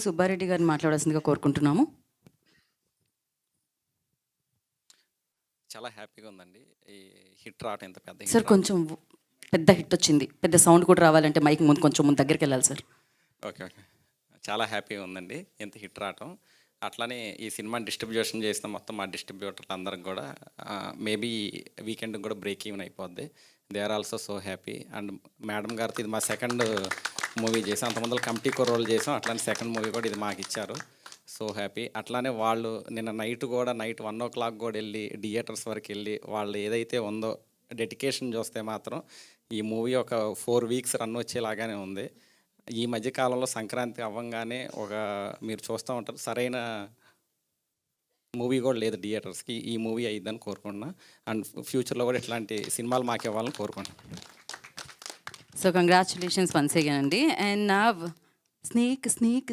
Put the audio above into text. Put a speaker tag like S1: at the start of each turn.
S1: సుబ్బారెడ్డి గారిని మాట్లాడాల్సిందిగా కోరుకుంటున్నాము.
S2: చాలా హ్యాపీగా ఉందండి. ఈ హిట్ రావటం, ఇంత పెద్ద
S1: సార్
S2: హిట్
S1: కొంచెం పెద్ద హిట్ వచ్చింది. పెద్ద సౌండ్ కూడా రావాలంటే మైక్ ముందు కొంచెం ముందు దగ్గరికి వెళ్ళాలి సార్.
S2: ఓకే. చాలా హ్యాపీగా ఉందండి ఇంత హిట్ రావటం. అట్లానే ఈ సినిమాని డిస్ట్రిబ్యూషన్ చేసిన మొత్తం మా డిస్ట్రిబ్యూటర్లు అందరికి కూడా మేబీ వీకెండ్ కూడా బ్రేక్ ఈవెన్ అయిపోద్ది. They are also so happy. And madam గారితో ఇది మా సెకండ్ మూవీ చేసాం. అంతమంది కమిటీ రోల్ చేసాం. అట్లానే సెకండ్ మూవీ కూడా ఇది మాకు ఇచ్చారు. So happy. అట్లానే వాళ్ళు నిన్న నైట్ 1:00 కూడా వెళ్ళి థియేటర్స్ వరకు వెళ్ళి వాళ్ళు ఏదైతే ఉందో డెడికేషన్ చూస్తే మాత్రం ఈ మూవీ ఒక 4 వీక్స్ రన్ వచ్చేలాగానే ఉంది. ఈ మధ్యకాలంలో సంక్రాంతి అవ్వంగానే మీరు చూస్తూ ఉంటారు, సరైన మూవీ కూడా లేదు థియేటర్స్కి. ఈ మూవీ అయిద్దని కోరుకుంటున్నా. అండ్ ఫ్యూచర్లో కూడా ఇట్లాంటి సినిమాలు మాకు ఇవ్వాలని కోరుకుంటున్నాను.
S1: సో కంగ్రాచులేషన్స్ వన్స్ అగైన్ అండి. అండ్ నా స్నేక్